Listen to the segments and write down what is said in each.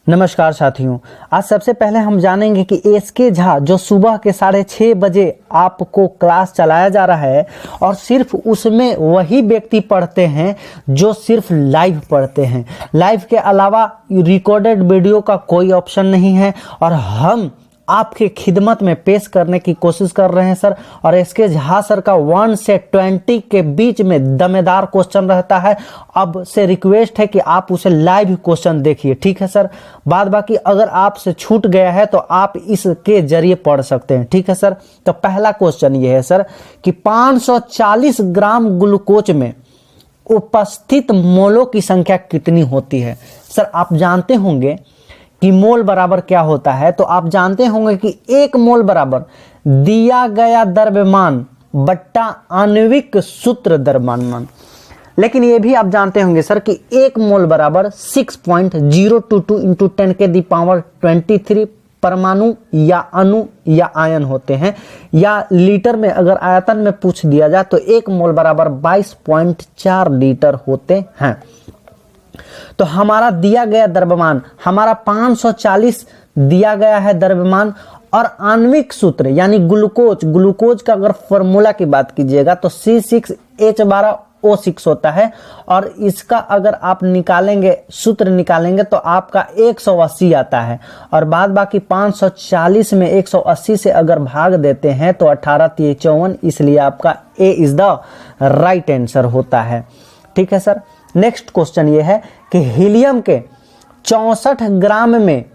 नमस्कार साथियों, आज सबसे पहले हम जानेंगे कि एसके झा जो सुबह के 6:30 बजे आपको क्लास चलाया जा रहा है और सिर्फ उसमें वही व्यक्ति पढ़ते हैं जो सिर्फ लाइव पढ़ते हैं। लाइव के अलावा रिकॉर्डेड वीडियो का कोई ऑप्शन नहीं है और हम आपके खिदमत में पेश करने की कोशिश कर रहे हैं सर। और एसके झा सर का 1 से 20 के बीच में दमेदार क्वेश्चन रहता है। अब से रिक्वेस्ट है कि आप उसे लाइव क्वेश्चन देखिए, ठीक है सर। बाद बाकी अगर आपसे छूट गया है तो आप इसके जरिए पढ़ सकते हैं, ठीक है सर। तो पहला क्वेश्चन ये है सर कि 540 ग्राम ग्लूकोज में उपस्थित मोलों की संख्या कितनी होती है। सर आप जानते होंगे कि मोल बराबर क्या होता है, तो आप जानते होंगे कि 1 मोल बराबर दिया गया द्रव्यमान बट्टा आणविक सूत्र द्रव्यमान। लेकिन ये भी आप जानते होंगे सर कि 1 मोल बराबर 6.022 इंटू 10 के दी पावर 23 परमाणु या अणु या आयन होते हैं। या लीटर में अगर आयतन में पूछ दिया जाए तो 1 मोल बराबर 22.4 लीटर होते हैं। तो हमारा दिया गया द्रव्यमान हमारा 540 दिया गया है द्रव्यमान। और आणविक सूत्र यानी ग्लूकोज का अगर फॉर्मूला की बात कीजिएगा तो C6H12O6 होता है। और इसका अगर आप निकालेंगे, सूत्र निकालेंगे तो आपका 180 आता है। और बाद बाकी 540 में 180 से अगर भाग देते हैं तो 18 3 54, इसलिए आपका ए इज द राइट आंसर होता है, ठीक है सर। नेक्स्ट क्वेश्चन ये है कि हीलियम के 64 ग्राम में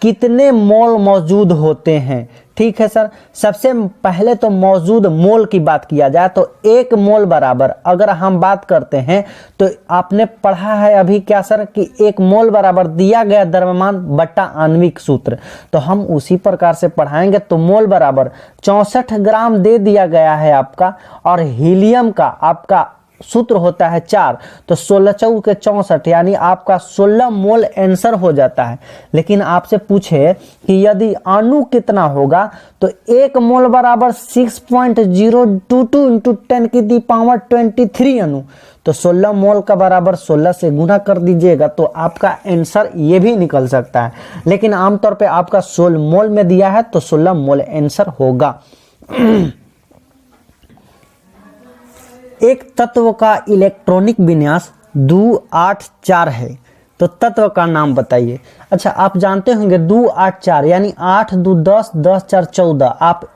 कितने मोल मौजूद होते हैं, ठीक है सर। सबसे पहले तो मौजूद मोल की बात किया जाए तो 1 मोल बराबर अगर हम बात करते हैं तो आपने पढ़ा है अभी क्या सर कि 1 मोल बराबर दिया गया द्रव्यमान बट्टा आणविक सूत्र, तो हम उसी प्रकार से पढ़ाएंगे। तो मोल बराबर 64 ग्राम दे दिया गया है आपका और हीलियम का आपका सूत्र होता है 4, तो 16 चौक के 64 यानी आपका 16 मोल आंसर हो जाता है। लेकिन आपसे पूछे कि यदि अणु कितना होगा तो 1 मोल बराबर 6.022 इंटू 10 की दी पावर 23 अणु, तो 16 मोल का बराबर 16 से गुना कर दीजिएगा तो आपका आंसर ये भी निकल सकता है। लेकिन आमतौर पे आपका 16 मोल में दिया है तो 16 मोल आंसर होगा। एक तत्व का इलेक्ट्रॉनिक विन्यास 284 है, तो तत्व का नाम बताइए। अच्छा आप जानते होंगे 284 यानी 8 2 10 10 4 14, आप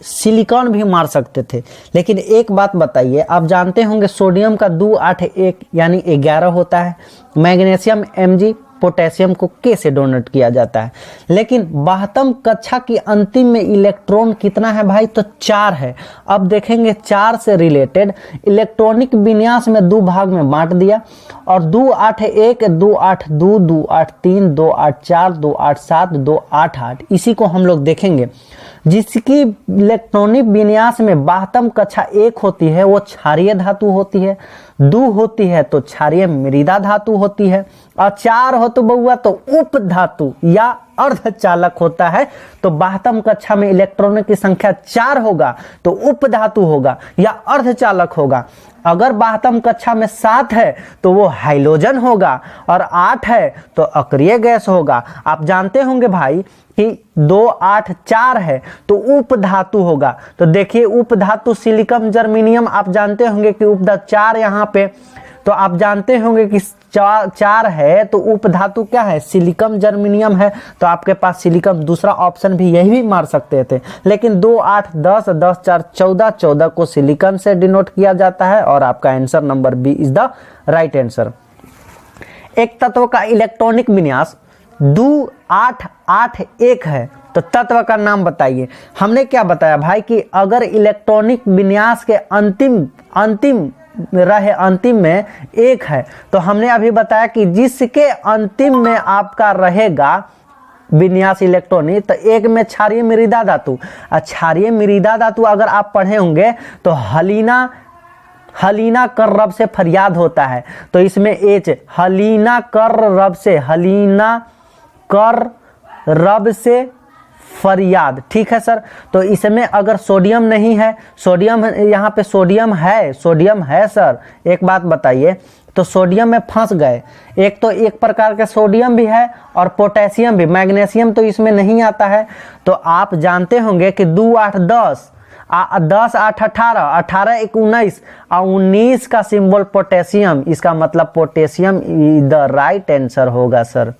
सिलिकॉन भी मार सकते थे। लेकिन एक बात बताइए, आप जानते होंगे सोडियम का 281 यानी 11 होता है, मैग्नीशियम Mg, पोटेशियम को K से डोनेट किया जाता है। लेकिन 12वीं कक्षा की अंतिम में इलेक्ट्रॉन कितना है भाई, तो 4 है। अब देखेंगे 4 से रिलेटेड इलेक्ट्रॉनिक विन्यास में 2 भाग में बांट दिया और 281 282 283 284 287 288 इसी को हम लोग देखेंगे। जिसकी इलेक्ट्रॉनिक विन्यास में 12वीं कक्षा 1 होती है वो क्षारीय धातु होती है, 2 होती है तो क्षारीय मृदा धातु होती है और 4 हो तो बउआ तो उप धातु या अर्धचालक होता है। तो 12वीं कक्षा में इलेक्ट्रॉनों की संख्या 4 होगा तो उप धातु होगा या अर्धचालक होगा। अगर 12वीं कक्षा में 7 है तो वो हाइड्रोजन होगा और 8 है तो अक्रिय गैस होगा। आप जानते होंगे भाई कि 2 8 4 है तो उप धातु होगा। तो देखिए उप धातु सिलिकॉन जर्मेनियम, आप जानते होंगे कि उप धातु 4 यहाँ पे, तो आप जानते होंगे कि 4 है तो उप धातु क्या है, सिलिकॉन जर्मेनियम है। तो आपके पास सिलिकॉन, दूसरा ऑप्शन भी यही भी मार सकते थे। लेकिन 2 8 10 10 4 14 14 को सिलिकॉन से डिनोट किया जाता है और आपका answer number B is the right answer. एक तत्व का इलेक्ट्रॉनिक विन्यास 2881 है, तो तत्व का नाम बताइए। हमने क्या बताया भाई कि अगर इलेक्ट्रॉनिक विन्यास के अंतिम में 1 है तो हमने अभी बताया कि जिसके अंतिम में आपका रहेगा विन्यास इलेक्ट्रॉनिक, तो 1 में क्षारीय मृदा धातु। क्षारीय मृदा धातु अगर आप पढ़े होंगे तो हलीना कर रब से फरियाद होता है, तो इसमें H हलीना कर रब से फरियाद, ठीक है सर। तो इसमें अगर सोडियम नहीं है, सोडियम यहाँ पे सोडियम है सर। एक बात बताइए तो सोडियम में फंस गए। एक तो एक प्रकार के सोडियम भी है और पोटेशियम भी, मैग्नीशियम तो इसमें नहीं आता है। तो आप जानते होंगे कि 2 8 10, 10 8 18, 18 1 19 और 19 का सिंबल पोटेशियम, इसका मतलब पोटेशियम द राइट आंसर होगा सर।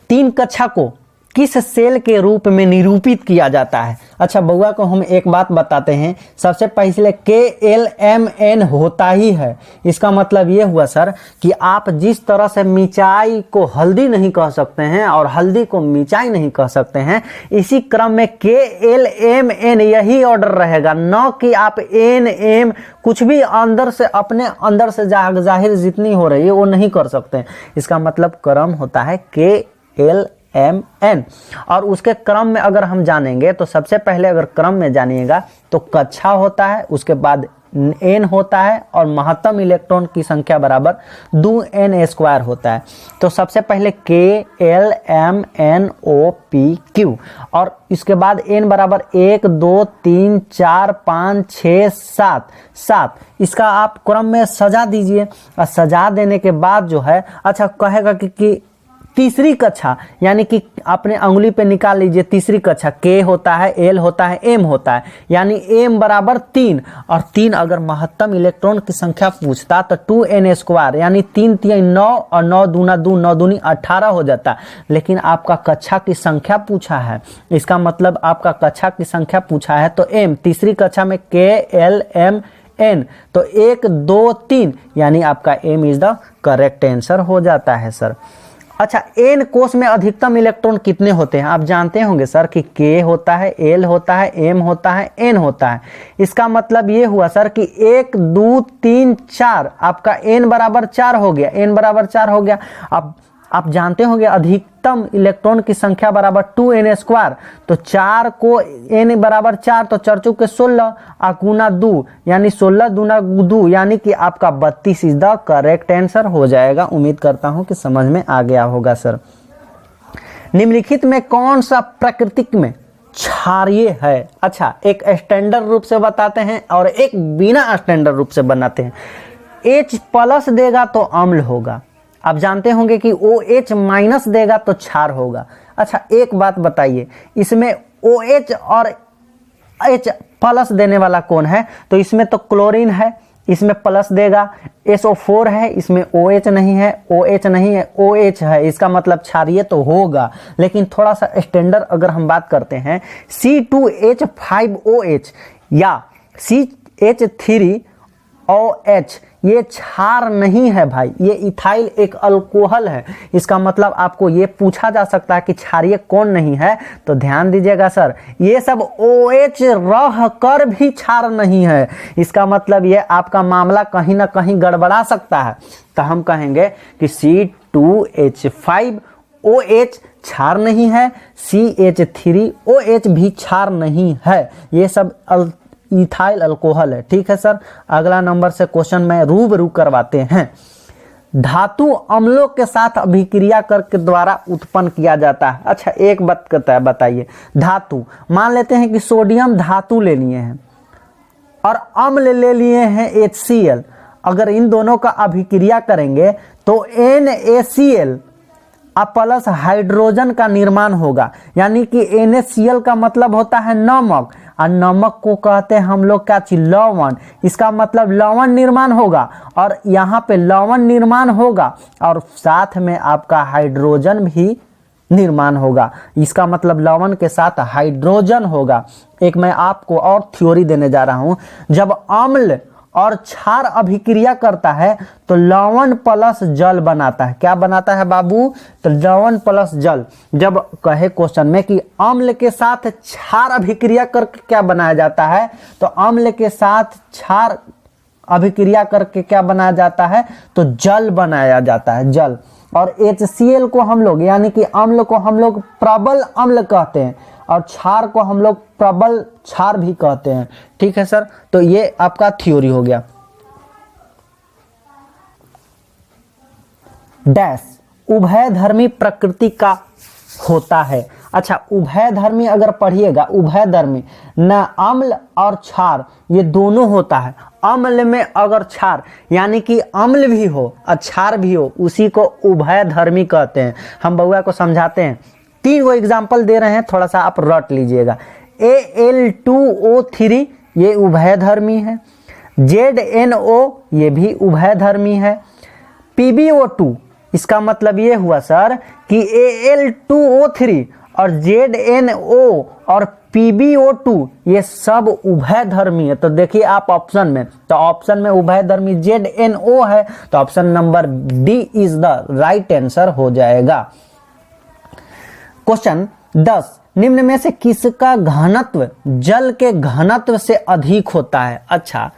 3 कक्षा को किस सेल के रूप में निरूपित किया जाता है? अच्छा बउआ को हम एक बात बताते हैं, सबसे पहले KLMN होता ही है। इसका मतलब ये हुआ सर कि आप जिस तरह से मिर्चाई को हल्दी नहीं कह सकते हैं और हल्दी को मिर्चाई नहीं कह सकते हैं, इसी क्रम में KLMN यही ऑर्डर रहेगा, न कि आप NM कुछ भी अंदर से अपने अंदर से जाहिर जितनी हो रही है वो नहीं कर सकते। इसका मतलब क्रम होता है KLMN। और उसके क्रम में अगर हम जानेंगे तो सबसे पहले अगर क्रम में जानिएगा तो कक्षा होता है, उसके बाद N होता है और महत्तम इलेक्ट्रॉन की संख्या बराबर 2n² होता है। तो सबसे पहले KLMNOPQ और इसके बाद N बराबर 1 2 3 4 5 6 7। इसका आप क्रम में सजा दीजिए और सजा देने के बाद जो है, अच्छा कहेगा कि तीसरी कक्षा, यानी कि अपने अंगुली पे निकाल लीजिए तीसरी कक्षा, K होता है, L होता है, M होता है, यानी M बराबर 3 और 3 अगर महत्तम इलेक्ट्रॉन की संख्या पूछता तो 2n² यानी 3 3 9 और 9 दूना 2 9 दूनी 18 हो जाता। लेकिन आपका कक्षा की संख्या पूछा है, इसका मतलब आपका कक्षा की संख्या पूछा है तो M, तीसरी कक्षा में KLMN, तो 1 2 3 यानी आपका M is the correct answer हो जाता है सर। अच्छा N कोष में अधिकतम इलेक्ट्रॉन कितने होते हैं? आप जानते होंगे सर कि K होता है, L होता है, M होता है, N होता है। इसका मतलब ये हुआ सर कि 1 2 3 4, आपका N बराबर 4 हो गया, N बराबर 4 हो गया। अब आप जानते होंगे अधिकतम इलेक्ट्रॉन की संख्या बराबर 2n², तो 4 को N बराबर 4 तो 4 चौके 16 और गुना 2 यानी 16 दूना 2 यानी कि आपका 32 इज द करेक्ट आंसर हो जाएगा। उम्मीद करता हूं कि समझ में आ गया होगा सर। निम्नलिखित में कौन सा प्राकृतिक में क्षारीय है? अच्छा एक स्टैंडर्ड रूप से बताते हैं और एक बिना स्टैंडर्ड रूप से बनाते हैं। H+ देगा तो अम्ल होगा, आप जानते होंगे कि OH- देगा तो क्षार होगा। अच्छा एक बात बताइए, इसमें OH और H+ देने वाला कौन है? तो इसमें तो क्लोरीन है, इसमें प्लस देगा। SO4 है, इसमें OH नहीं है, OH नहीं है, OH है, इसका मतलब क्षारीय तो होगा। लेकिन थोड़ा सा स्टैंडर्ड अगर हम बात करते हैं, C2H5OH या CH3OH, ये क्षार नहीं है भाई, ये इथाइल एक अल्कोहल है। इसका मतलब आपको ये पूछा जा सकता है कि क्षारीय कौन नहीं है, तो ध्यान दीजिएगा सर, ये सब OH रह कर भी क्षार नहीं है। इसका मतलब ये आपका मामला कहीं ना कहीं गड़बड़ा सकता है। तो हम कहेंगे कि C2H5OH क्षार नहीं है, CH3OH भी क्षार नहीं है, ये सब इथाइल अल्कोहल है। ठीक है सर, अगला नंबर से क्वेश्चन में रूबरू करवाते हैं। धातु अम्लों के साथ अभिक्रिया करके द्वारा उत्पन्न किया जाता है। अच्छा एक बात कहता है, बताइए, धातु मान लेते हैं कि सोडियम धातु ले लिए हैं और अम्ल ले लिए हैं HCl, अगर इन दोनों का अभिक्रिया करेंगे तो NaCl प्लस हाइड्रोजन का निर्माण होगा, यानी कि NaCl का मतलब होता है नमक, और नमक को कहते हैं हम लोग क्या चीज? लवण। इसका मतलब लवण निर्माण होगा और यहाँ पे लवण निर्माण होगा और साथ में आपका हाइड्रोजन भी निर्माण होगा। इसका मतलब लवण के साथ हाइड्रोजन होगा। एक मैं आपको और थ्योरी देने जा रहा हूं, जब अम्ल और क्षार अभिक्रिया करता है तो लवण प्लस जल बनाता है। क्या बनाता है बाबू? तो लवण प्लस जल। जब कहे क्वेश्चन में कि अम्ल के साथ क्षार अभिक्रिया करके क्या बनाया जाता है, तो अम्ल के साथ क्षार अभिक्रिया करके क्या बनाया जाता है? तो जल बनाया जाता है, जल। और HCl को हम लोग, यानी कि अम्ल को हम लोग प्रबल अम्ल कहते हैं और क्षार को हम लोग प्रबल क्षार भी कहते हैं। ठीक है सर, तो ये आपका थ्योरी हो गया। डैश उभयधर्मी प्रकृति का होता है। अच्छा, उभयधर्मी अगर पढ़िएगा, उभयधर्मी न अम्ल और क्षार ये दोनों होता है। अम्ल में अगर क्षार यानी कि अम्ल भी हो और क्षार भी हो, उसी को उभयधर्मी कहते हैं। हम बउआ को समझाते हैं, 3 वो एग्जाम्पल दे रहे हैं, थोड़ा सा आप रट लीजिएगा। Al2O3 ये उभयधर्मी है, ZNO ये भी उभयधर्मी है, PbO2 इसका मतलब ये हुआ सर कि Al2O3 और ZNO और PbO2 ये सब उभयधर्मी है। तो देखिए आप ऑप्शन में, तो ऑप्शन में उभयधर्मी ZNO है, तो option number D is the right answer हो जाएगा। क्वेश्चन 10, निम्न में से किसका घनत्व जल के घनत्व से अधिक होता है? अच्छा,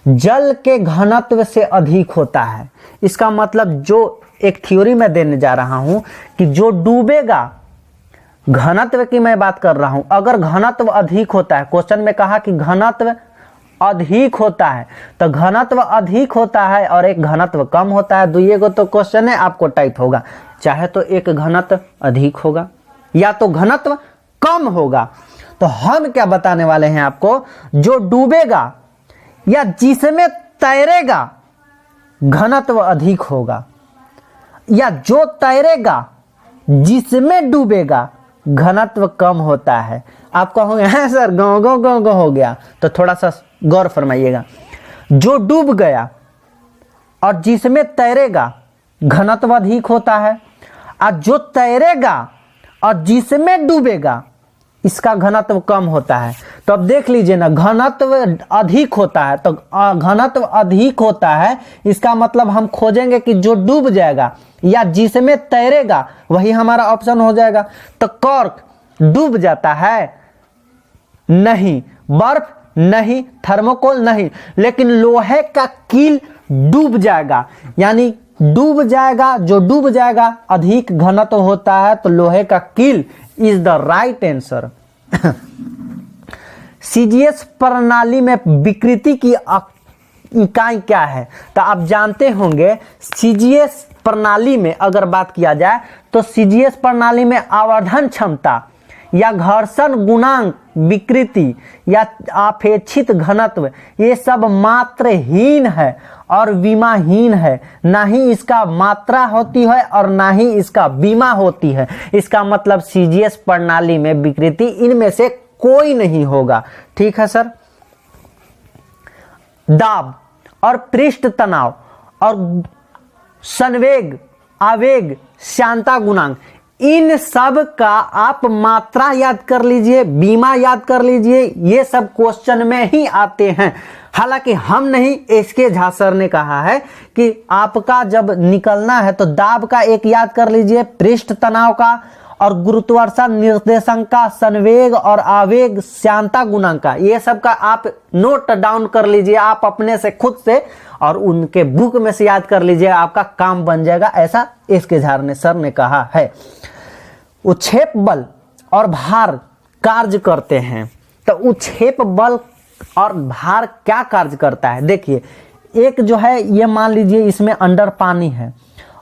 जल के घनत्व से अधिक होता है, इसका मतलब जो एक थ्योरी में देने जा रहा हूं कि जो डूबेगा, घनत्व की मैं बात कर रहा हूं, अगर घनत्व अधिक होता है, क्वेश्चन में कहा कि घनत्व अधिक होता है, तो घनत्व अधिक होता है और एक घनत्व कम होता है। दुइये को तो क्वेश्चन है आपको टाइप होगा, चाहे तो एक घनत्व अधिक होगा या तो घनत्व कम होगा। तो हम क्या बताने वाले हैं आपको, जो डूबेगा या जिसमें तैरेगा घनत्व अधिक होगा, या जो तैरेगा जिसमें डूबेगा घनत्व कम होता है। आप कहोगे हैं सर गाँव गाँव गाँव गाँव हो गया, तो थोड़ा सा गौर फरमाइएगा। जो डूब गया और जिसमें तैरेगा घनत्व अधिक होता है, और जो तैरेगा और जिसमें डूबेगा इसका घनत्व कम होता है। तो अब देख लीजिए ना, घनत्व अधिक होता है, तो घनत्व अधिक होता है इसका मतलब हम खोजेंगे कि जो डूब जाएगा या जिसमें तैरेगा, वही हमारा ऑप्शन हो जाएगा। तो कॉर्क डूब जाता है? नहीं। बर्फ? नहीं। थर्मोकोल? नहीं। लेकिन लोहे का कील डूब जाएगा, यानी डूब जाएगा, जो डूब जाएगा अधिक घनत्व होता है, तो लोहे का कील is the right answer. CGS प्रणाली में विकृति की इकाई क्या है? तो आप जानते होंगे सीजीएस प्रणाली में अगर बात किया जाए तो सीजीएस प्रणाली में आवर्धन क्षमता या घर्षण गुणांक विकृति या अपेक्षित घनत्व ये सब मात्रहीन है और विमाहीन है, ना ही इसका मात्रा होती है और ना ही इसका बीमा होती है। इसका मतलब सीजीएस प्रणाली में विकृति इनमें से कोई नहीं होगा। ठीक है सर। दाब और पृष्ठ तनाव और संवेग, आवेग, श्यानता गुणांक, इन सब का आप मात्रा याद कर लीजिए, बीमा याद कर लीजिए, ये सब क्वेश्चन में ही आते हैं। हालांकि हम नहीं, एसके झा सर ने कहा है कि आपका जब निकलना है तो दाब का एक याद कर लीजिए, पृष्ठ तनाव का और गुरुत्वाकर्षण निर्देशांक का, संवेग और आवेग, श्यानता गुणांक का, ये सब का आप नोट डाउन कर लीजिए आप अपने से खुद से, और उनके बुक में से याद कर लीजिए, आपका काम बन जाएगा, ऐसा एसके झा ने सर ने कहा है। उच्छेप बल और भार कार्य करते हैं, तो उच्छेप बल और भार क्या कार्य करता है? देखिए, एक जो है ये मान लीजिए इसमें अंडर पानी है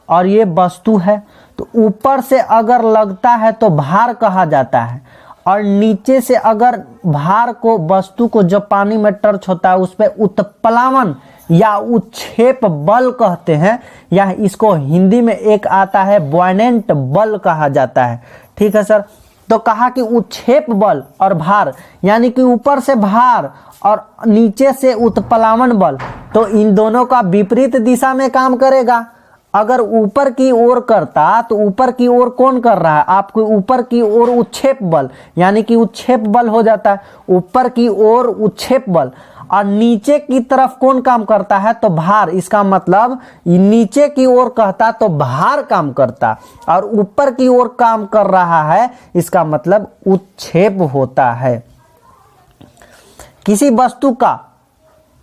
और ये वस्तु है, तो ऊपर से अगर लगता है तो भार कहा जाता है, और नीचे से अगर भार को, वस्तु को जब पानी में टच होता है उस पर उत्प्लावन या उच्छेप बल कहते हैं, या इसको हिंदी में एक आता है बुयानेंट बल कहा जाता है। ठीक है सर। तो कहा कि उच्छेप बल और भार, यानी कि ऊपर से भार और नीचे से उत्प्लावन बल, तो इन दोनों का विपरीत दिशा में काम करेगा। अगर ऊपर की ओर करता तो ऊपर की ओर कौन कर रहा है? आपको ऊपर की ओर उच्छेप बल, यानी कि उच्छेप बल हो जाता है, ऊपर की ओर उच्छेप बल, और नीचे की तरफ कौन काम करता है? तो भार। इसका मतलब नीचे की ओर कहता तो भार काम करता, और ऊपर की ओर काम कर रहा है, इसका मतलब उच्छेप होता है। किसी वस्तु का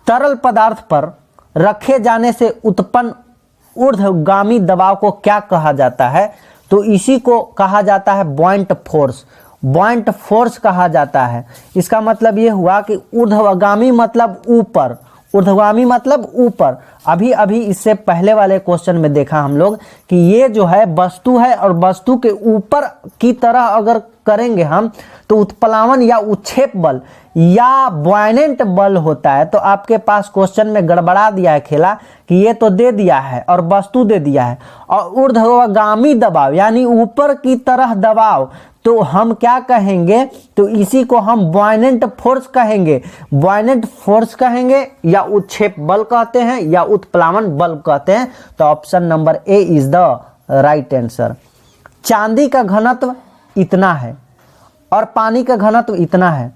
तरल पदार्थ पर रखे जाने से उत्पन्न ऊर्ध्वगामी दबाव को क्या कहा जाता है? तो इसी को कहा जाता है बॉयंट फोर्स। बॉयंट फोर्स कहा जाता है। इसका मतलब ये हुआ कि ऊर्ध्वगामी मतलब ऊपर, ऊर्ध्वगामी मतलब ऊपर। अभी अभी इससे पहले वाले क्वेश्चन में देखा हम लोग कि ये जो है वस्तु है और वस्तु के ऊपर की तरह अगर करेंगे हम तो उत्प्लावन या उत्क्षेप बल या बॉयनेंट बल होता है। तो आपके पास क्वेश्चन में गड़बड़ा दिया है खेला कि ये तो दे दिया है और वस्तु दे दिया है, और ऊर्ध्वगामी दबाव यानी ऊपर की तरह दबाव, तो हम क्या कहेंगे, तो इसी को हम बॉयनेंट फोर्स कहेंगे। बॉयनेंट फोर्स कहेंगे या उत्क्षेप बल कहते हैं या उत्प्लावन बल कहते हैं। तो option number A is the right answer. चांदी का घनत्व इतना है और पानी का घनत्व इतना है,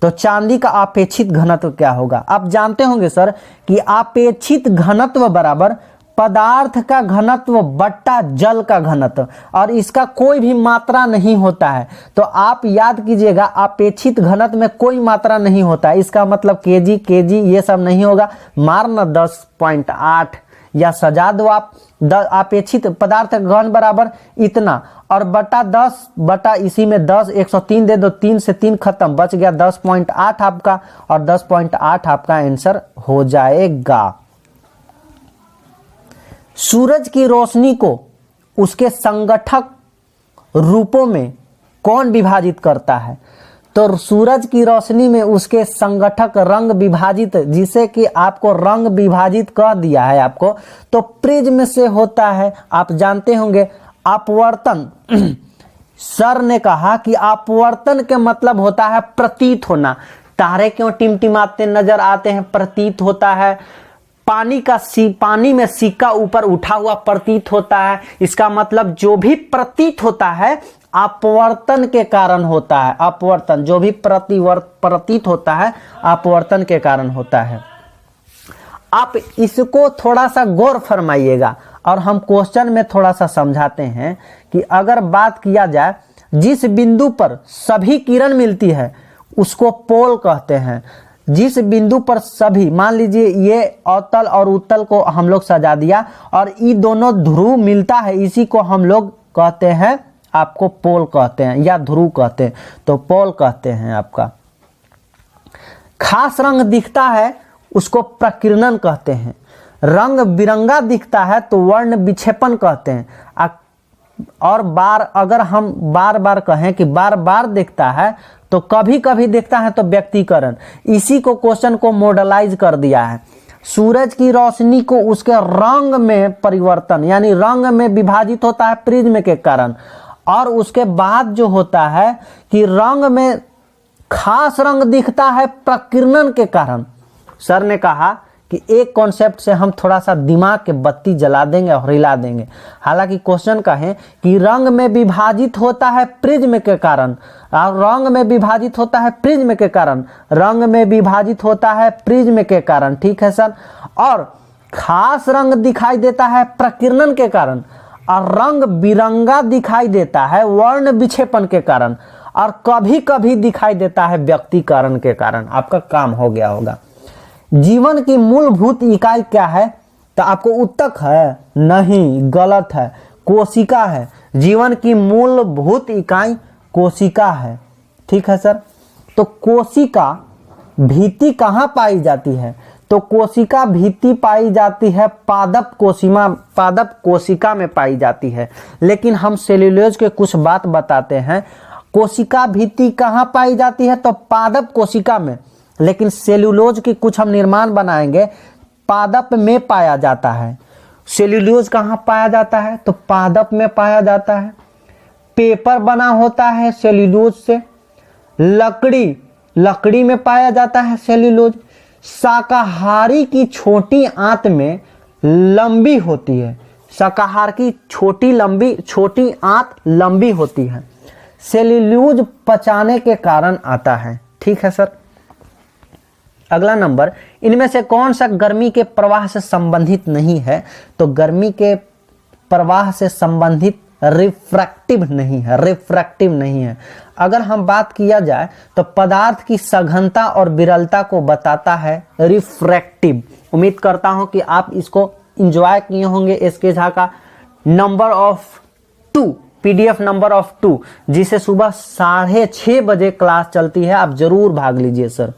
तो चांदी का आपेक्षित घनत्व क्या होगा? आप जानते होंगे सर कि आपेक्षित घनत्व बराबर पदार्थ का घनत्व बट्टा जल का घनत्व, और इसका कोई भी मात्रा नहीं होता है। तो आप याद कीजिएगा आपेक्षित घनत्व में कोई मात्रा नहीं होता है। इसका मतलब केजी ये सब नहीं होगा, मारना 10.8 या सजा दो आप। अपेक्षित पदार्थ का घन बराबर इतना और बटा 10 बटा इसी में 10, 103 दे दो, 3 से 3 खत्म, बच गया 10.8 आपका, और 10.8 आपका आंसर हो जाएगा। सूरज की रोशनी को उसके संगठक रूपों में कौन विभाजित करता है? तो सूरज की रोशनी में उसके संगठक रंग विभाजित, जिसे कि आपको रंग विभाजित कह दिया है आपको, तो प्रिज्म से होता है। आप जानते होंगे अपवर्तन सर ने कहा कि अपवर्तन के मतलब होता है प्रतीत होना। तारे क्यों टिमटिमाते नजर आते हैं? प्रतीत होता है। पानी में सिक्का ऊपर उठा हुआ प्रतीत होता है। इसका मतलब जो भी प्रतीत होता है अपवर्तन के कारण होता है। अपवर्तन जो भी प्रतीत होता है अपवर्तन के कारण होता है। आप इसको थोड़ा सा गौर फरमाइएगा और हम क्वेश्चन में थोड़ा सा समझाते हैं कि अगर बात किया जाए जिस बिंदु पर सभी किरण मिलती है उसको पोल कहते हैं। जिस बिंदु पर सभी, मान लीजिए ये अवतल और उत्तल को हम लोग सजा दिया और ये दोनों ध्रुव मिलता है, इसी को हम लोग कहते हैं, आपको पोल कहते हैं या ध्रुव कहते हैं, तो पोल कहते हैं आपका। खास रंग दिखता है उसको प्रकीर्णन कहते हैं। रंग बिरंगा दिखता है तो वर्ण विक्षेपण कहते हैं। और अगर हम बार बार कहें कि बार बार दिखता है तो कभी कभी दिखता है तो व्यक्तीकरण। इसी को क्वेश्चन को मॉडलाइज कर दिया है। सूरज की रोशनी को उसके रंग में परिवर्तन यानी रंग में विभाजित होता है प्रिज्म के कारण, और उसके बाद जो होता है कि रंग में खास रंग दिखता है प्रकीर्णन के कारण। सर ने कहा कि एक कॉन्सेप्ट से हम थोड़ा सा दिमाग के बत्ती जला देंगे और हिला देंगे। हालांकि क्वेश्चन का है कि रंग में विभाजित होता है प्रिज्म के कारण, और रंग में विभाजित होता है प्रिज्म के कारण, रंग में विभाजित होता है प्रिज्म के कारण, ठीक है सर। और खास रंग दिखाई देता है प्रकीर्णन के कारण, और रंग बिरंगा दिखाई देता है वर्ण विक्षेपण के कारण, और कभी कभी दिखाई देता है व्यक्तीकरण के कारण। आपका काम हो गया होगा। जीवन की मूलभूत इकाई क्या है? तो आपको उत्तक है? नहीं, गलत है, कोशिका है। जीवन की मूलभूत इकाई कोशिका है, ठीक है सर। तो कोशिका भित्ति कहाँ पाई जाती है? तो कोशिका भित्ति पाई जाती है पादप कोशिका में पाई जाती है। लेकिन हम सेल्यूलोज के कुछ बात बताते हैं। कोशिका भित्ति कहाँ पाई जाती है? तो पादप कोशिका में। लेकिन सेल्यूलोज की कुछ हम निर्माण बनाएंगे, पादप में पाया जाता है। सेल्यूलोज कहाँ पाया जाता है? तो पादप में पाया जाता है। पेपर बना होता है सेल्यूलोज से। लकड़ी में पाया जाता है सेल्यूलोज। शाकाहारी की छोटी आंत में लंबी होती है। शाकाहार की छोटी आंत लंबी होती है। सेल्यूलोज पचाने के कारण आता है, ठीक है सर। अगला नंबर, इनमें से कौन सा गर्मी के प्रवाह से संबंधित नहीं है? तो गर्मी के प्रवाह से संबंधित रिफ्रैक्टिव नहीं है। अगर हम बात किया जाए तो पदार्थ की सघनता और विरलता को बताता है रिफ्रैक्टिव। उम्मीद करता हूं कि आप इसको एंजॉय किए होंगे। एसके झा का number of 2 PDF number of 2, जिसे सुबह 6:30 बजे क्लास चलती है, आप जरूर भाग लीजिए सर।